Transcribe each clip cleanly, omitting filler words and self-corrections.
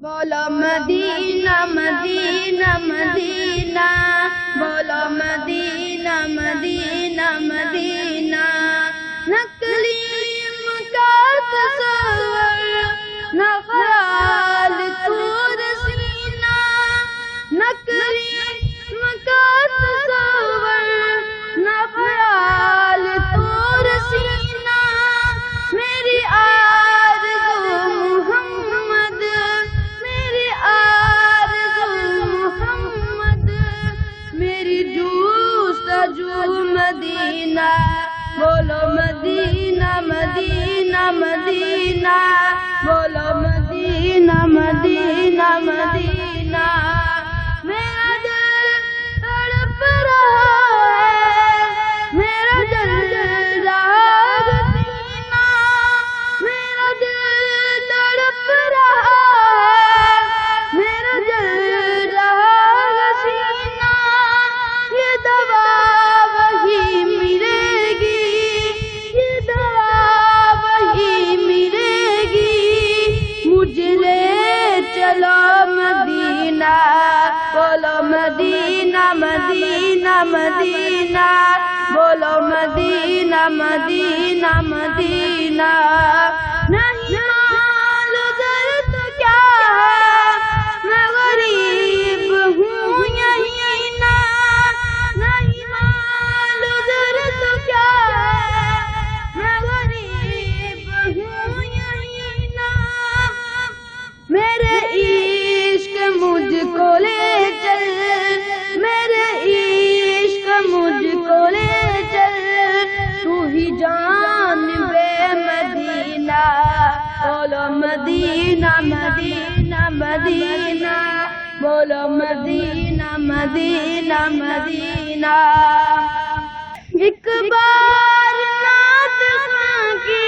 بولو مدینہ مدینہ مدینہ، بولو مدینہ مدینہ مدینہ، نقلیم کا تصور نہ خیال طور سینہ، نقلیم کا تصور نہ خیال طور سینہ، میری آرزو محمد، میری آرزو محمد، میری جستجو مدینہ، بولو مدینہ مدینہ مدینہ، بولو مدینہ مدینہ مدینہ، میرا دل تڑپ رہا ہے، میرا دل راگ سینہ، میرا دل تڑپ رہا ہے، میرا دل راگ سینہ، یہ دوا وہی ملے گی، یہ دوا وہی ملے گی، مجھے لے چلو مدینہ، بولو مدینہ مدینہ مدینہ، بولو مدینہ مدینہ مدینہ، نہیں معلوم درد کیا ہے، میں غریب ہوں یہیں نا، نہیں معلوم درد کیا ہے، میں غریب ہوں یہیں نا، میرے عشق مجھ کو لے چل، میرے عشق مجھ کو لے چل، تو ہی جان بے مدینہ، بولو مدینہ مدینہ مدینہ، بولو مدینہ مدینہ مدینہ، ایک بار نعت خواں کی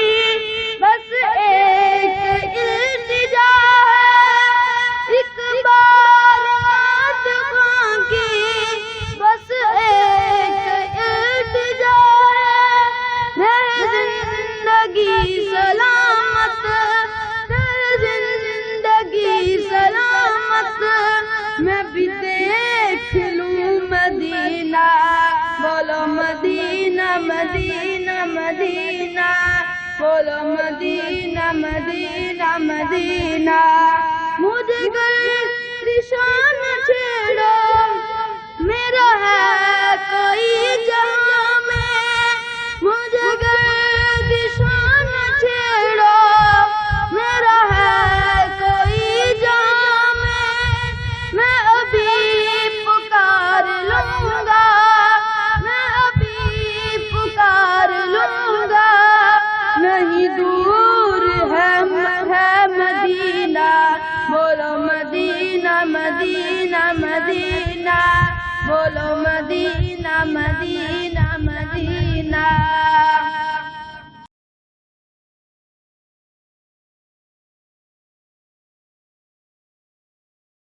بس ایک التجا ہے، ایک بار نعت خواں کی بس ایک التجا ہے، رہے زندگی سلامت، رہے زندگی سلامت، میں بھی دیکھ لوں مدینہ، بولو مدینہ مدینہ مدینہ، بولو مدینہ مدینہ مدینہ، مجھے گردشان چھیڑو، میرا ہے کوئی جہاں میں، مجھے گردشان چھیڑو، میرا ہے کوئی جہاں میں ابھی پکار لوں گا، میں ابھی پکار لوں گا، نہیں دور ہے مدینہ، بولو مدینہ مدینہ مدینہ، بولو مدینہ مدینہ مدینہ۔